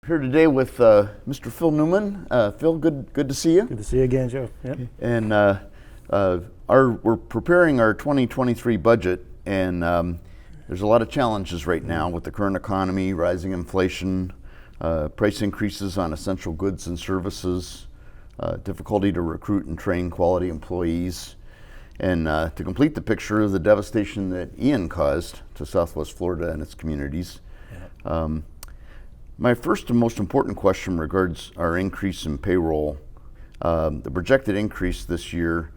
Here today with Mr. Phil Newman. Phil, good to see you. Good to see you again, Joe. Yep. And we're preparing our 2023 budget, and there's a lot of challenges right now with the current economy, rising inflation, price increases on essential goods and services, difficulty to recruit and train quality employees, and to complete the picture, the devastation that Ian caused to Southwest Florida and its communities. Yep. My first and most important question regards our increase in payroll. The projected increase this year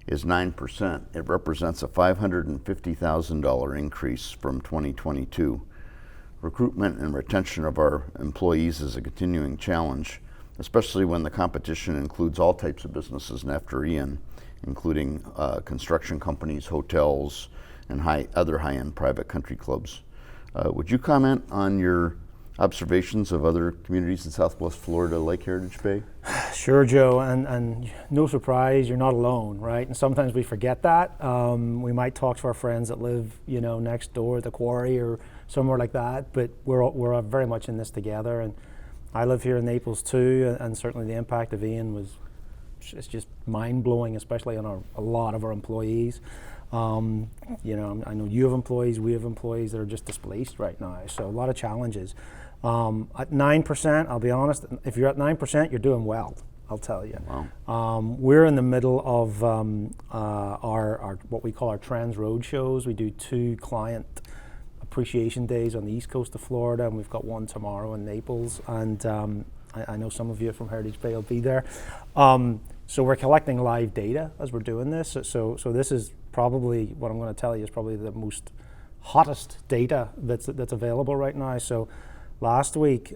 is 9%. It represents a $550,000 increase from 2022. Recruitment and retention of our employees is a continuing challenge, especially when the competition includes all types of businesses and after Ian, including construction companies, hotels, and other high-end private country clubs. Would you comment on your observations of other communities in Southwest Florida, like Heritage Bay? Sure, Joe, and no surprise, you're not alone, right? And sometimes we forget that. We might talk to our friends that live, next door at the quarry or somewhere like that, but we're very much in this together. And I live here in Naples too, and certainly the impact of Ian it's just mind-blowing, especially on a lot of our employees. I know you have employees, we have employees that are just displaced right now, so a lot of challenges. At 9%, I'll be honest, if you're at 9%, you're doing well, I'll tell you. Wow. We're in the middle of our what we call our Trans Road shows. We do 2 client appreciation days on the east coast of Florida, and we've got one tomorrow in Naples, and I know some of you from Heritage Bay will be there. So we're collecting live data as we're doing this. So this is probably, what I'm going to tell you is probably the most hottest data that's available right now. So last week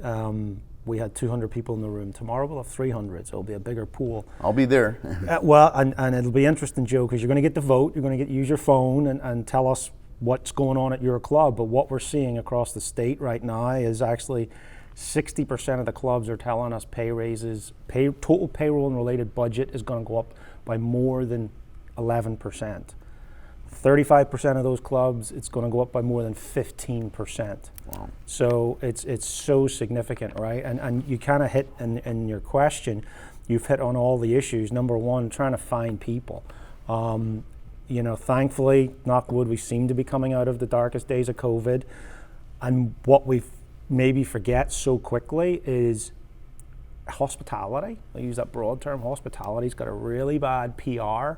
we had 200 people in the room. Tomorrow we'll have 300, so it'll be a bigger pool. I'll be there. And it'll be interesting, Joe, because you're going to get to vote. You're going to use your phone and tell us what's going on at your club. But what we're seeing across the state right now is actually 60% of the clubs are telling us pay raises, total payroll and related budget is going to go up by more than 11%. 35% of those clubs, it's going to go up by more than 15%. Wow. So it's so significant, right? And you kind of hit in your question, you've hit on all the issues. Number one, trying to find people. Thankfully, knock wood, we seem to be coming out of the darkest days of COVID. And what we've maybe forget so quickly is hospitality. I use that broad term. Hospitality's got a really bad PR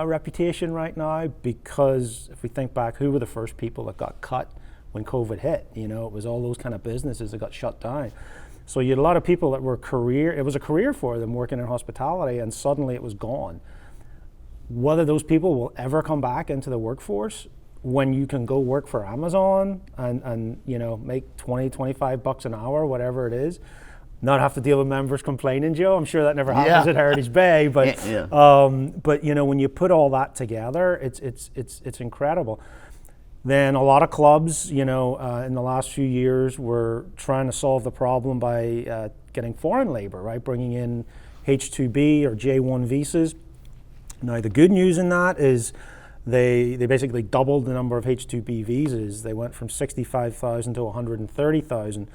reputation right now, because if we think back, who were the first people that got cut when COVID hit? It was all those kind of businesses that got shut down. So you had a lot of people that it was a career for them working in hospitality, and suddenly it was gone. Whether those people will ever come back into the workforce when you can go work for Amazon and make $20-25 an hour, whatever it is, not have to deal with members complaining, Joe. I'm sure that never happens at Heritage Bay, but when you put all that together, it's incredible. Then a lot of clubs, in the last few years, were trying to solve the problem by getting foreign labor, right? Bringing in H-2B or J-1 visas. Now the good news in that is they basically doubled the number of H-2B visas. They went from 65,000 to 130,000,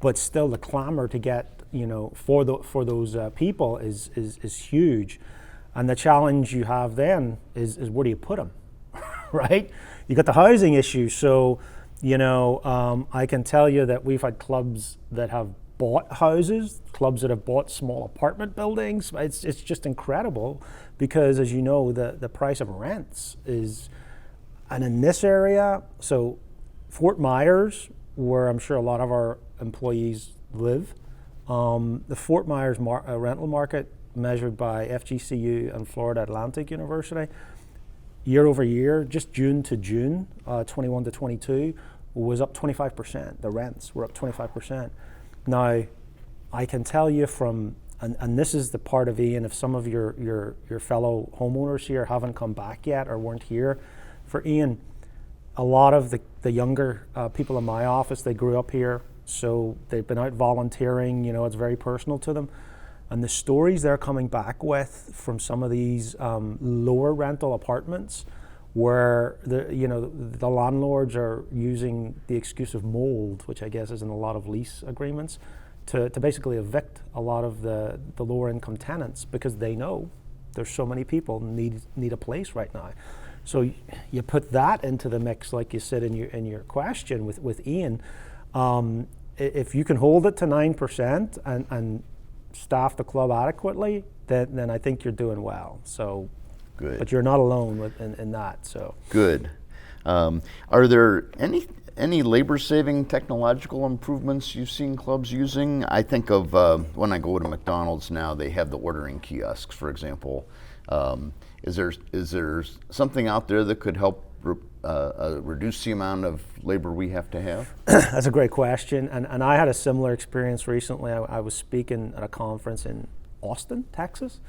but still the clamor to get, for those people is huge. And the challenge you have then is where do you put them, right? You got the housing issue. So, I can tell you that we've had clubs that have bought houses, clubs that have bought small apartment buildings. It's just incredible, because as you know, the price of rents is, and in this area, so Fort Myers, where I'm sure a lot of our employees live, the Fort Myers rental market measured by FGCU and Florida Atlantic University, year over year, just June to June, 21 to 22, was up 25%. The rents were up 25%. Now, I can tell you and this is the part of Ian, if some of your fellow homeowners here haven't come back yet or weren't here for Ian, a lot of the younger people in my office, they grew up here, so they've been out volunteering, it's very personal to them. And the stories they're coming back with from some of these lower rental apartments, where the landlords are using the excuse of mold, which I guess is in a lot of lease agreements, to basically evict a lot of the lower income tenants because they know there's so many people need a place right now. So you put that into the mix, like you said in your question with Ian. If you can hold it to 9% and staff the club adequately, then I think you're doing well. So, good. But you're not alone in that. So good. Are there any labor-saving technological improvements you've seen clubs using? I think of when I go to McDonald's now, they have the ordering kiosks, for example. Is there something out there that could help reduce the amount of labor we have to have? That's a great question, and I had a similar experience recently. I was speaking at a conference in Austin, Texas,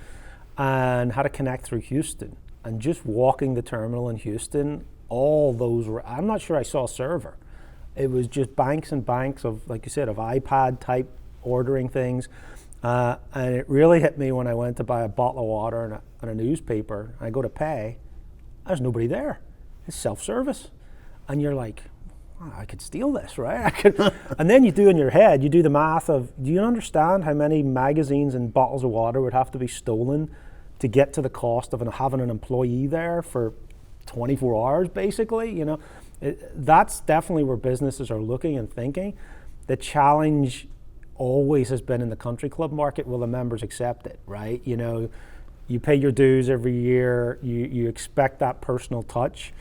and had to connect through Houston. And just walking the terminal in Houston, all those were, I'm not sure I saw a server. It was just banks and banks of, like you said, of iPad type ordering things. And it really hit me when I went to buy a bottle of water and a newspaper. I go to pay, there's nobody there. It's self-service. And you're like, oh, I could steal this, right? And then you do in your head, you do the math of, do you understand how many magazines and bottles of water would have to be stolen to get to the cost of having an employee there for 24 hours, basically? That's definitely where businesses are looking and thinking. The challenge always has been in the country club market, will the members accept it, right? You pay your dues every year, you expect that personal touch,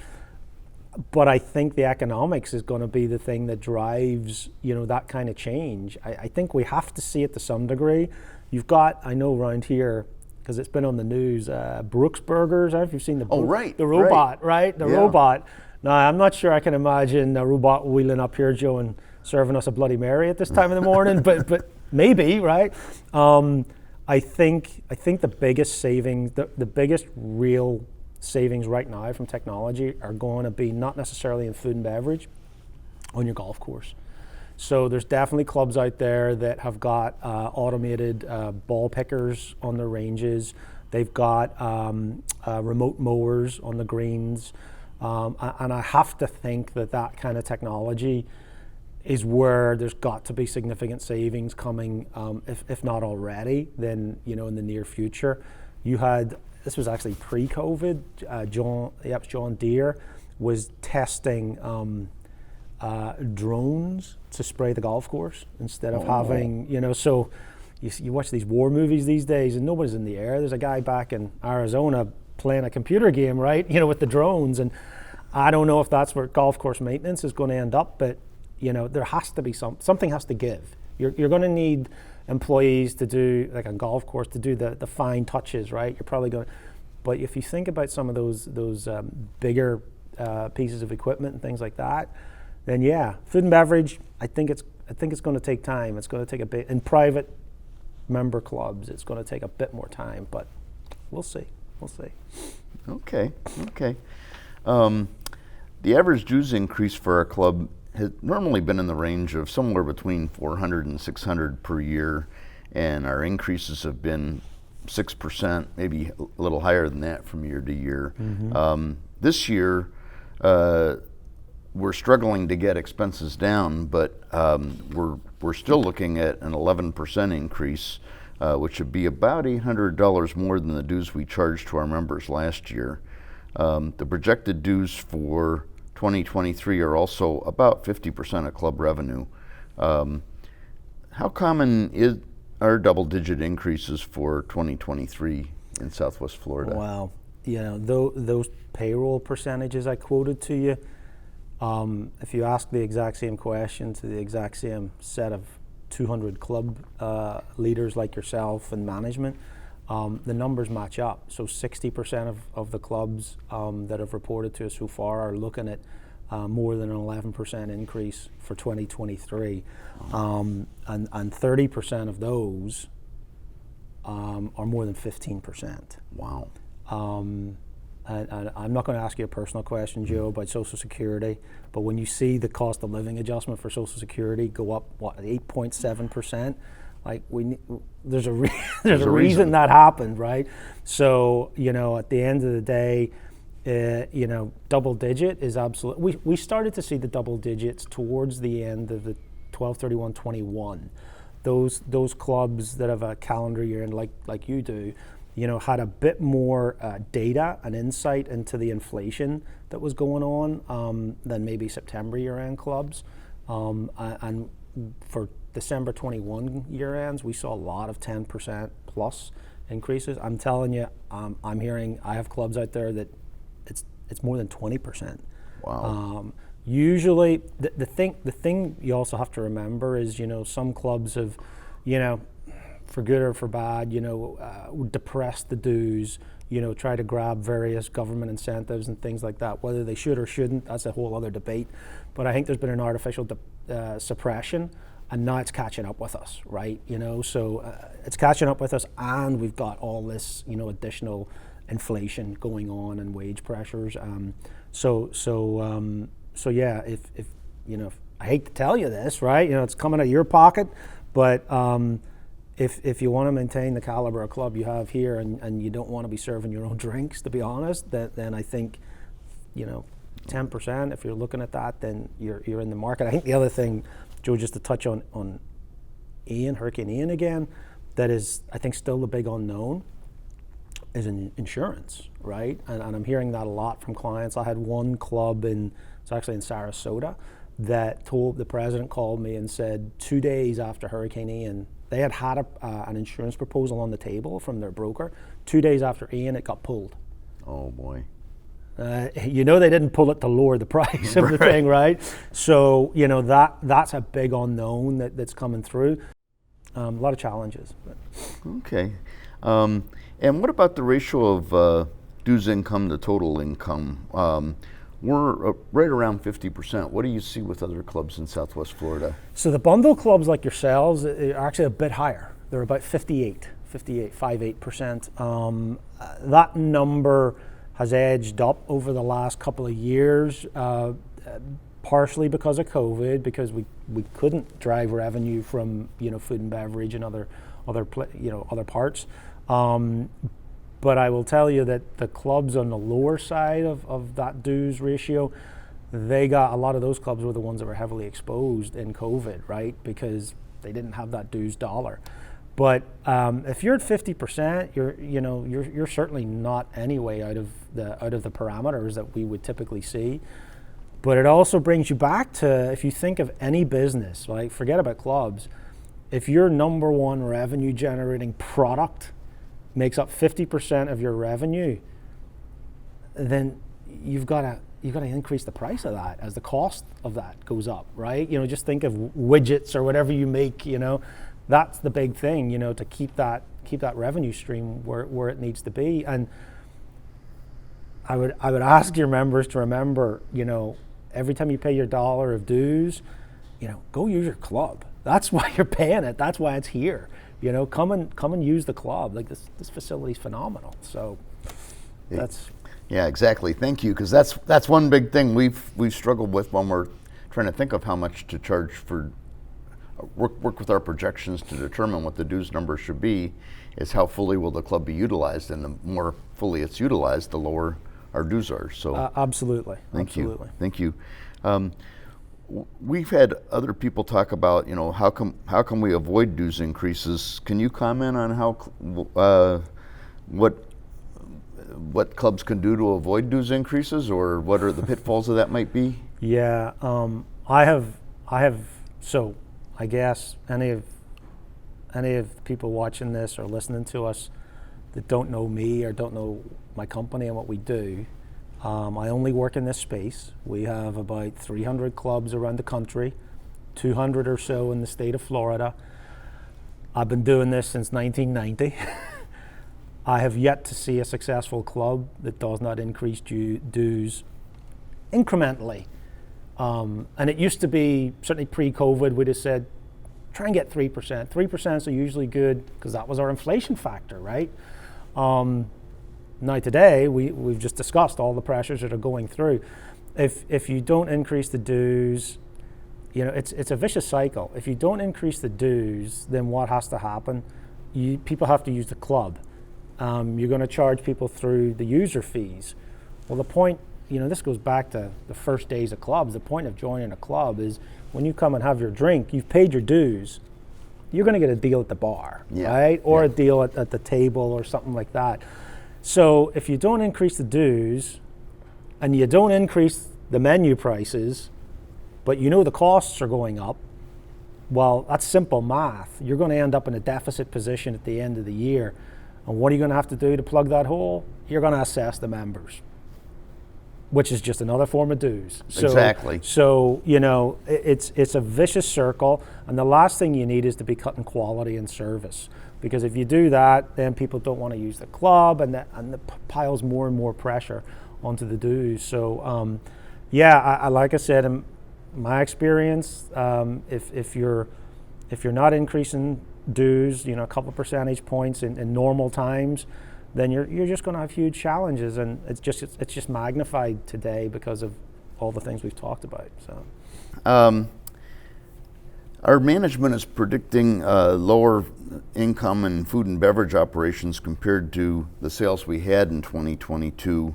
but I think the economics is going to be the thing that drives, that kind of change. I think we have to see it to some degree. You've got, I know around here, because it's been on the news, Brooks Burgers. I don't know if you've seen the robot, right? The robot. Now, I'm not sure I can imagine a robot wheeling up here, Joe, and serving us a Bloody Mary at this time of the morning, but maybe, right? I think the biggest savings, the biggest real savings right now from technology are going to be not necessarily in food and beverage, on your golf course. So there's definitely clubs out there that have got automated ball pickers on their ranges. They've got remote mowers on the greens. And I have to think that kind of technology is where there's got to be significant savings coming, if not already, then in the near future. This was actually pre-COVID. John Deere was testing drones to spray the golf course instead of having, so you watch these war movies these days and nobody's in the air. There's a guy back in Arizona playing a computer game, right, with the drones. And I don't know if that's where golf course maintenance is going to end up, but there has to be something has to give. You're going to need employees to do, like a golf course, to do the fine touches, right? You're probably going to, but if you think about some of those bigger pieces of equipment and things like that, then yeah, food and beverage, I think it's going to take time. It's going to take a bit, in private member clubs, it's going to take a bit more time, but we'll see. Okay. The average dues increase for our club has normally been in the range of somewhere between $400 and $600 per year, and our increases have been 6%, maybe a little higher than that from year to year. Mm-hmm. This year, we're struggling to get expenses down, but we're still looking at an 11% increase, which would be about $800 more than the dues we charged to our members last year. The projected dues for 2023 are also about 50% of club revenue. How common are double-digit increases for 2023 in Southwest Florida? Wow, those payroll percentages I quoted to you, if you ask the exact same question to the exact same set of 200 club leaders like yourself and management, the numbers match up. So 60% of the clubs that have reported to us so far are looking at more than an 11% increase for 2023. And 30% of those are more than 15%. Wow. And I'm not going to ask you a personal question, Joe, about Social Security, but when you see the cost of living adjustment for Social Security go up, 8.7%, like there's a reason that happened, right? So, at the end of the day, double digit is absolute. We started to see the double digits towards the end of the 12/31/21. those clubs that have a calendar year and like you do, had a bit more data and insight into the inflation that was going on than maybe September year-end clubs. And for December 21 year-ends, we saw a lot of 10% plus increases. I'm telling you, I'm hearing, I have clubs out there that it's more than 20%. Wow. Usually, the thing you also have to remember is, some clubs have, for good or for bad, depressed the dues, try to grab various government incentives and things like that. Whether they should or shouldn't, that's a whole other debate. But I think there's been an artificial suppression, and now it's catching up with us, right? So it's catching up with us, and we've got all this, additional inflation going on and wage pressures. So yeah, if I hate to tell you this, right? It's coming out of your pocket, but if you want to maintain the caliber of club you have here, and you don't want to be serving your own drinks, to be honest, then I think, 10%. If you're looking at that, then you're in the market. I think the other thing, Joe, just to touch on Hurricane Ian again, that is, I think, still the big unknown, is insurance, right? And I'm hearing that a lot from clients. I had one club it's actually in Sarasota, that the president called me and said 2 days after Hurricane Ian, they had an insurance proposal on the table from their broker. 2 days after Ian, it got pulled. Oh boy. They didn't pull it to lower the price of the thing, right? So, that's a big unknown that's coming through. A lot of challenges. Okay. And what about the ratio of dues income to total income? We're right around 50%. What do you see with other clubs in Southwest Florida? So the bundle clubs like yourselves are actually a bit higher. They're about 58%. That number has edged up over the last couple of years, partially because of COVID, because we couldn't drive revenue from food and beverage and other parts. But I will tell you that the clubs on the lower side of that dues ratio, a lot of those clubs were the ones that were heavily exposed in COVID, right? Because they didn't have that dues dollar. But if you're at 50%, you're certainly not anyway out of the parameters that we would typically see. But it also brings you back to, if you think of any business, like forget about clubs, if your number one revenue generating product makes up 50% of your revenue, then you've got to increase the price of that as the cost of that goes up, right? Just think of widgets or whatever you make. That's the big thing, to keep that revenue stream where it needs to be. And I would ask your members to remember, every time you pay your dollar of dues, go use your club. That's why you're paying it. That's why it's here. Come and use the club. Like this facility's phenomenal. So that's. Yeah, exactly. Thank you, because that's one big thing we've struggled with when we're trying to think of how much to charge for. Work with our projections to determine what the dues number should be, is how fully will the club be utilized, and the more fully it's utilized, the lower our dues are. So absolutely. Thank you. We've had other people talk about, how can we avoid dues increases? Can you comment on how what clubs can do to avoid dues increases, or what are the pitfalls of that might be? Yeah, I have. So I guess any of the people watching this or listening to us that don't know me or don't know my company and what we do, I only work in this space. We have about 300 clubs around the country, 200 or so in the state of Florida. I've been doing this since 1990. I have yet to see a successful club that does not increase dues incrementally. And it used to be, certainly pre-COVID, we'd have said, try and get 3%. 3% is usually good because that was our inflation factor, right? Now today, we've just discussed all the pressures that are going through. If you don't increase the dues, it's a vicious cycle. If you don't increase the dues, then what has to happen? People have to use the club. You're going to charge people through the user fees. Well, the point, this goes back to the first days of clubs. The point of joining a club is when you come and have your drink, you've paid your dues. you're going to get a deal at the bar, Yeah, right? Or yeah. a deal at the table or something like that. So if you don't increase the dues and you don't increase the menu prices, but you know the costs are going up, well, that's simple math. You're going to end up in a deficit position at the end of the year. And what are you going to have to do to plug that hole? You're going to assess the members, which is just another form of dues. Exactly. So, you know, it's a vicious circle. And the last thing you need is to be cutting quality and service. Because if you do that, then people don't want to use the club, and that piles more and more pressure onto the dues. So, I like I said, in my experience, if you're not increasing dues, you know, a couple percentage points in normal times, then you're just going to have huge challenges, and it's just magnified today because of all the things we've talked about. So, our management is predicting lower income in food and beverage operations compared to the sales we had in 2022.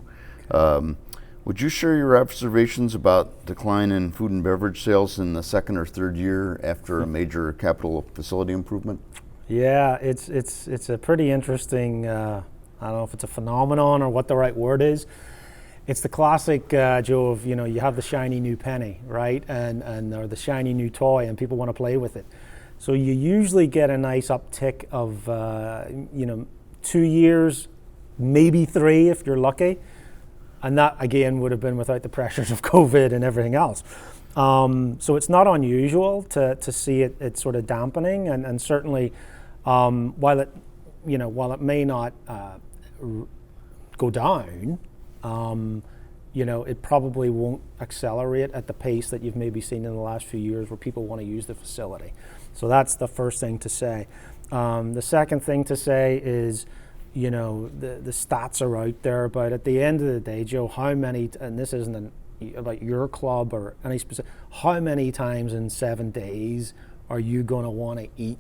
Would you share your observations about decline in food and beverage sales in the second or third year after a major capital facility improvement? Yeah, it's a pretty interesting. I don't know if it's a phenomenon or what the right word is. It's the classic, Joe, of, you know, you have the shiny new penny, right? And or the shiny new toy, and people want to play with it. So you usually get a nice uptick of, 2 years, maybe 3 if you're lucky. And that, again, would have been without the pressures of COVID and everything else. So it's not unusual to see it sort of dampening, and certainly while it may not go down, it probably won't accelerate at the pace that you've maybe seen in the last few years where people want to use the facility. So that's the first thing to say. The second thing to say is, you know, the stats are out there, but at the end of the day, Joe, how many, and this isn't about your club or any specific, how many times in 7 days are you going to want to eat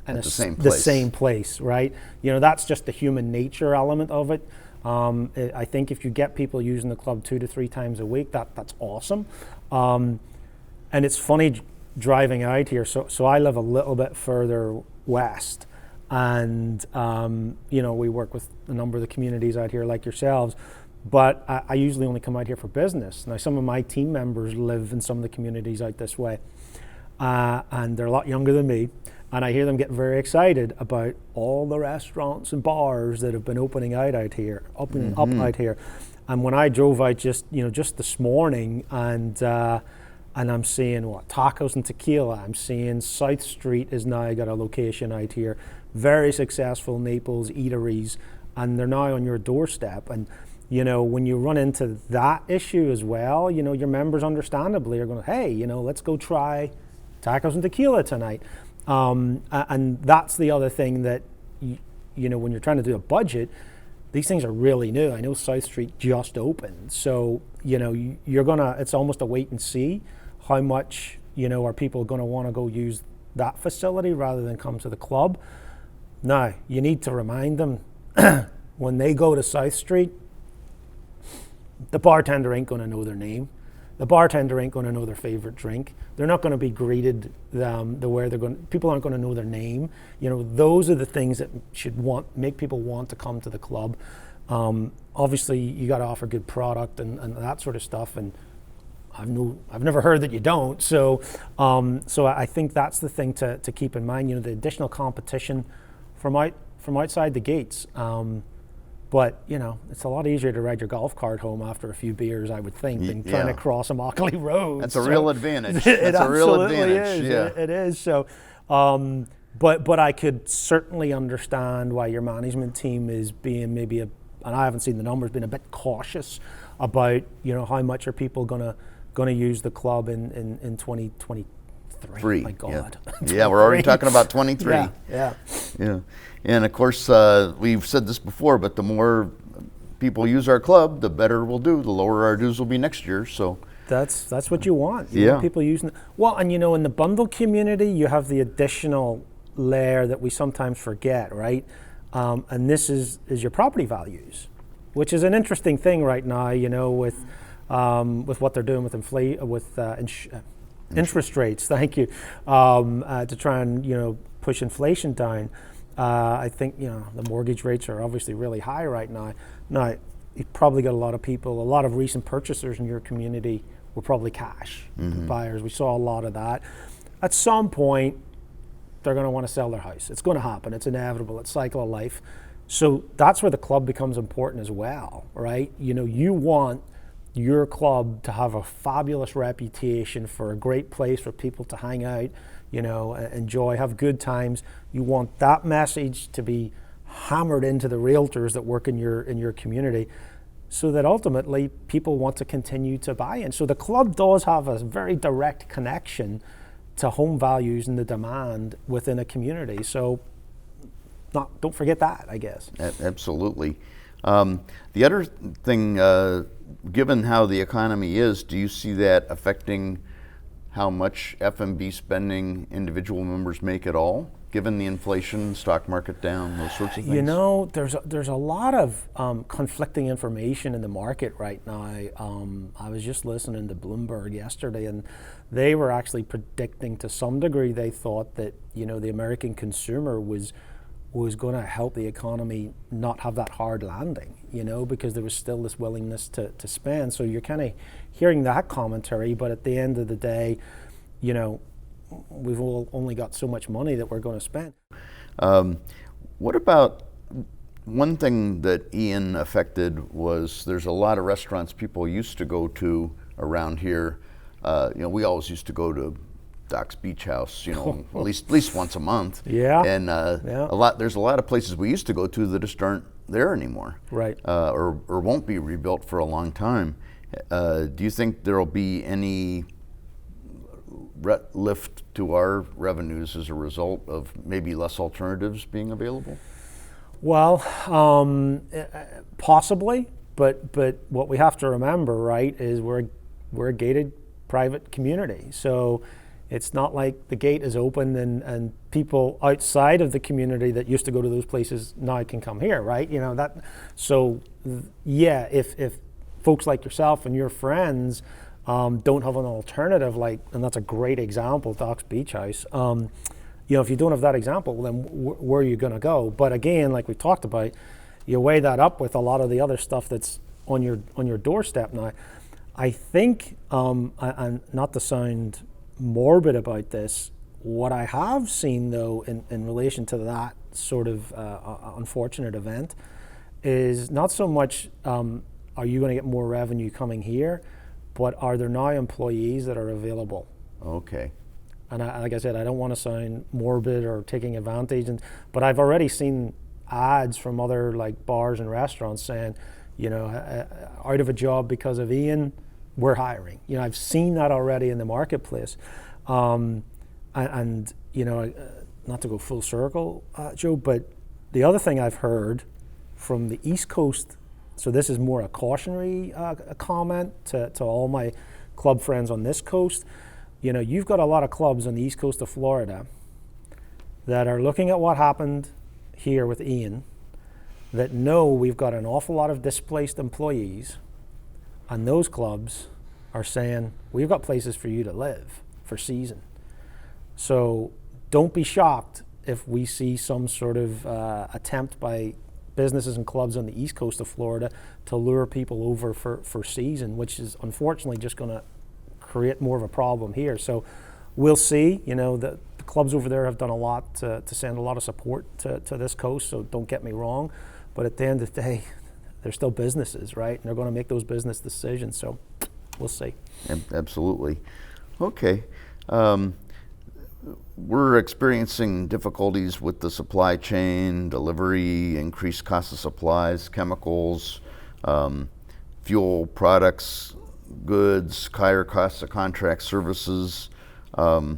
in the same place, right? You know, that's just the human nature element of it. I think if you get people using the club 2 to 3 times a week, that's awesome. And it's funny driving out here. So I live a little bit further west, and we work with a number of the communities out here like yourselves. But I usually only come out here for business. Now, some of my team members live in some of the communities out this way, and they're a lot younger than me. And I hear them get very excited about all the restaurants and bars that have been opening out here, up out here. And when I drove out just this morning, and I'm seeing tacos and tequila. I'm seeing South Street is now got a location out here, very successful Naples eateries, and they're now on your doorstep. And you know, when you run into that issue as well, you know, your members understandably are going, hey, you know, let's go try tacos and tequila tonight. And that's the other thing that, you know, when you're trying to do a budget, these things are really new. I know South Street just opened. So, you know, it's almost a wait and see how much, you know, are people going to want to go use that facility rather than come to the club. Now, you need to remind them when they go to South Street, the bartender ain't going to know their name. The bartender ain't going to know their favorite drink. They're not going to be greeted the way they're going. People aren't going to know their name. You know, those are the things that should make people want to come to the club. Obviously, you got to offer good product and that sort of stuff. And I've never heard that you don't. So I think that's the thing to keep in mind. You know, the additional competition from outside the gates. But, you know, it's a lot easier to ride your golf cart home after a few beers, I would think, than trying to cross a Immokalee Road. That's a real advantage. That's a real advantage. Is. Yeah. It is. So, but I could certainly understand why your management team is being and I haven't seen the numbers, being a bit cautious about, you know, how much are people gonna use the club in 2023. My God. Yeah, we're already talking about 23. Yeah. And of course, we've said this before, but the more people use our club, the better we'll do. The lower our dues will be next year. So that's what you want. You want people using it. Well, and you know, in the bundle community, you have the additional layer that we sometimes forget, right? And this is your property values, which is an interesting thing right now. You know, with what they're doing with interest rates. Thank you, to try and, you know, push inflation down. I think the mortgage rates are obviously really high right now. Now, you've probably got a lot of people, a lot of recent purchasers in your community were probably cash buyers. We saw a lot of that. At some point, they're going to want to sell their house. It's going to happen. It's inevitable. It's cycle of life. So that's where the club becomes important as well, right? You want your club to have a fabulous reputation for a great place for people to hang out, enjoy, have good times. You want that message to be hammered into the realtors that work in your community, so that ultimately people want to continue to buy in. So the club does have a very direct connection to home values and the demand within a community. So don't forget that, I guess. Absolutely. The other thing, given how the economy is, do you see that affecting how much F&B spending individual members make at all, given the inflation, stock market down, those sorts of things? There's a lot of conflicting information in the market right now. I was just listening to Bloomberg yesterday, and they were actually predicting, to some degree, they thought that the American consumer was going to help the economy not have that hard landing, because there was still this willingness to spend. So you're kind of hearing that commentary, but at the end of the day, we've all only got so much money that we're going to spend. What about one thing that Ian affected was there's a lot of restaurants people used to go to around here. We always used to go to Doc's Beach House, at least once a month. Yeah. And there's a lot of places we used to go to that just aren't there anymore. Right. Or won't be rebuilt for a long time. Do you think there'll be any lift to our revenues as a result of maybe less alternatives being available? Well, possibly, but what we have to remember, right, is we're a gated private community. So it's not like the gate is open and people outside of the community that used to go to those places now can come here, right? If folks like yourself and your friends don't have an alternative, and that's a great example, Doc's Beach House. If you don't have that example, then where are you going to go? But again, like we talked about, you weigh that up with a lot of the other stuff that's on your doorstep now. I think, and not to sound morbid about this, what I have seen though in relation to that sort of unfortunate event is not so much are you going to get more revenue coming here, but are there now employees that are available? Okay. And like I said, I don't want to sound morbid or taking advantage, but I've already seen ads from other bars and restaurants saying, out of a job because of Ian, we're hiring. I've seen that already in the marketplace. And not to go full circle, Joe, but the other thing I've heard from the East Coast, so this is more a cautionary comment to all my club friends on this coast. You've got a lot of clubs on the East Coast of Florida that are looking at what happened here with Ian, that know we've got an awful lot of displaced employees, and those clubs are saying, we've got places for you to live for season. So don't be shocked if we see some sort of attempt by businesses and clubs on the East Coast of Florida to lure people over for season, which is unfortunately just going to create more of a problem here. So we'll see. The clubs over there have done a lot to send a lot of support to this coast, so don't get me wrong. But at the end of the day, they're still businesses, right? And they're going to make those business decisions. So we'll see. Absolutely. Okay. We're experiencing difficulties with the supply chain, delivery, increased cost of supplies, chemicals, fuel products, goods, higher costs of contract services. How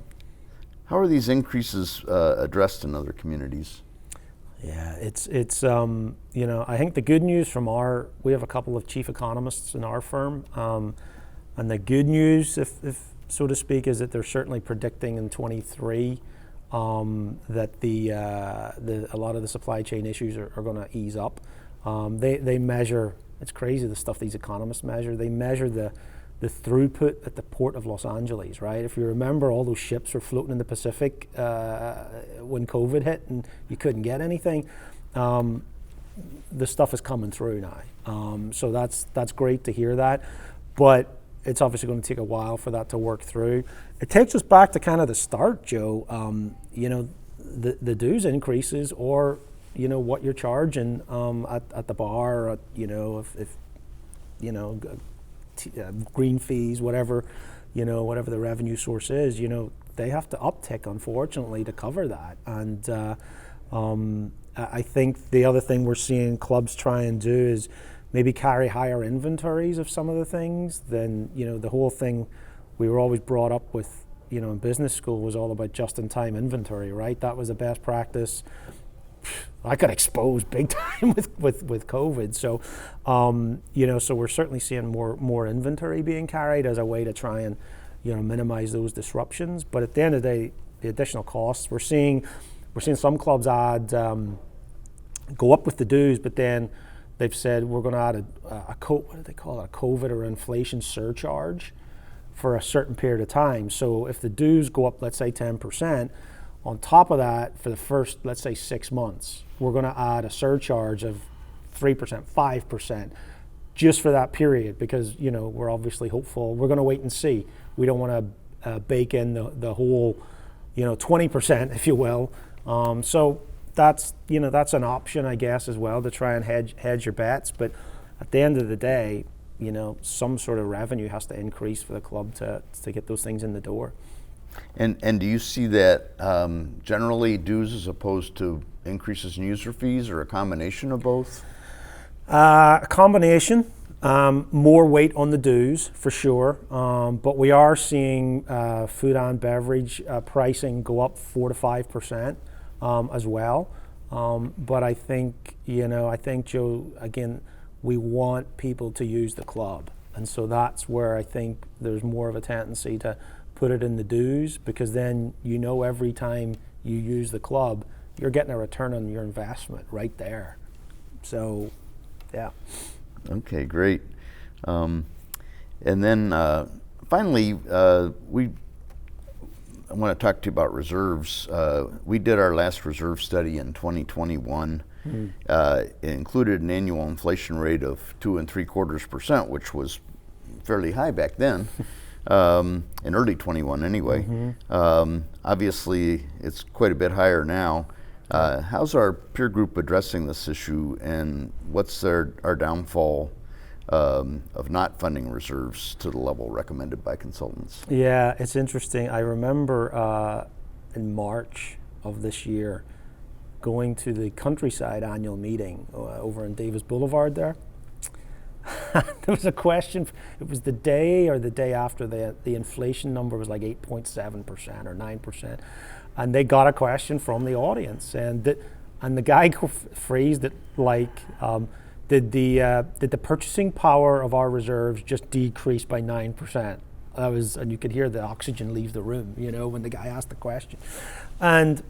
are these increases addressed in other communities? Yeah, it's I think the good news from we have a couple of chief economists in our firm, and the good news, if so to speak, is that they're certainly predicting in 23 that a lot of the supply chain issues are going to ease up. They measure, it's crazy the stuff these economists measure. They measure the throughput at the port of Los Angeles, right? If you remember, all those ships were floating in the Pacific when COVID hit and you couldn't get anything. The stuff is coming through now. So that's great to hear that. But it's obviously going to take a while for that to work through. It takes us back to kind of the start, Joe. The dues increases, or what you're charging at the bar, or, if green fees, whatever the revenue source is, they have to uptick, unfortunately, to cover that. And I think the other thing we're seeing clubs try and do is maybe carry higher inventories of some of the things. Then the whole thing we were always brought up with, in business school, was all about just-in-time inventory, right? That was the best practice. I got exposed big time with COVID. So, so we're certainly seeing more inventory being carried as a way to try and, minimize those disruptions. But at the end of the day, the additional costs, we're seeing some clubs add, go up with the dues, but then they've said we're going to add what do they call it? A COVID or inflation surcharge for a certain period of time. So if the dues go up, let's say 10%, on top of that, for the first, let's say 6 months, we're going to add a surcharge of 3%, 5%, just for that period, because we're obviously hopeful. We're going to wait and see. We don't want to bake in the whole 20%, if you will. So that's an option, I guess, as well, to try and hedge your bets. But at the end of the day, some sort of revenue has to increase for the club to get those things in the door. And do you see that generally dues as opposed to increases in user fees, or a combination of both? A combination. More weight on the dues, for sure. But we are seeing food and beverage pricing go up 4 to 5% as well. But I think, Joe, again, we want people to use the club. And so that's where I think there's more of a tendency to put it in the dues, because then every time you use the club, you're getting a return on your investment right there. So, yeah. Okay, great. And then finally, I want to talk to you about reserves. We did our last reserve study in 2021. It included an annual inflation rate of 2.75%, which was fairly high back then. In early 21 anyway. Obviously, it's quite a bit higher now. How's our peer group addressing this issue, and what's our downfall of not funding reserves to the level recommended by consultants? Yeah, it's interesting. I remember in March of this year going to the Countryside annual meeting over in Davis Boulevard there. There was a question. It was the day after the inflation number was like 8.7% or 9%, and they got a question from the audience, and the guy phrased it like, did the purchasing power of our reserves just decrease by 9%? And you could hear the oxygen leave the room, when the guy asked the question, and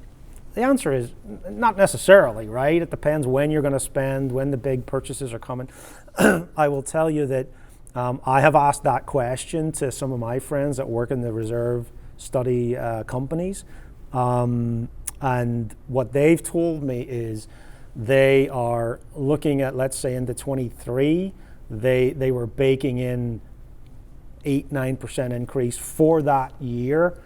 the answer is not necessarily, right? It depends when you're going to spend, when the big purchases are coming. I will tell you that I have asked that question to some of my friends that work in the reserve study companies. And what they've told me is they are looking at, let's say, into 23, they were baking in 8-9% increase for that year,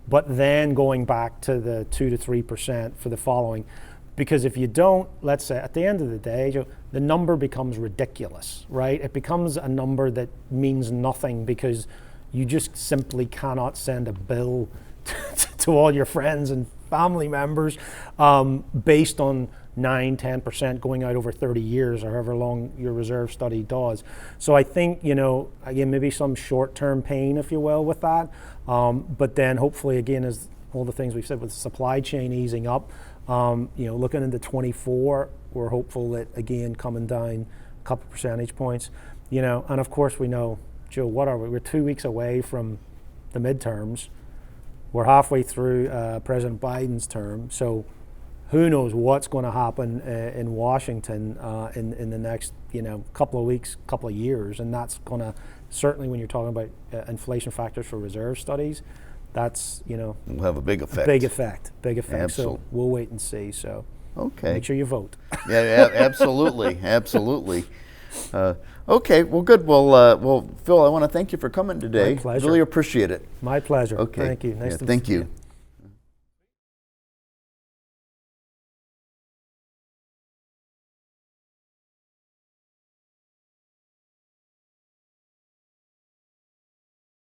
but then going back to the 2 to 3% for the following. Because if you don't, let's say, at the end of the day, the number becomes ridiculous, right? It becomes a number that means nothing, because you just simply cannot send a bill to all your friends and family members based on 9-10% going out over 30 years or however long your reserve study does. So I think, again, maybe some short-term pain, if you will, with that. But then hopefully, again, as all the things we've said with the supply chain easing up, looking into 24, we're hopeful that, again, coming down a couple percentage points, and of course we know, Joe, what are we? We're 2 weeks away from the midterms. We're halfway through President Biden's term. So who knows what's going to happen in Washington in the next couple of weeks, couple of years, and that's going to certainly, when you're talking about inflation factors for reserve studies, that's will have a big effect. Big effect. Absolutely. So we'll wait and see. So okay, make sure you vote. Yeah, absolutely, absolutely. Okay, well, good. Well, Phil, I want to thank you for coming today. My pleasure. Really appreciate it. My pleasure. Okay. Thank you. Nice to thank meet you. you.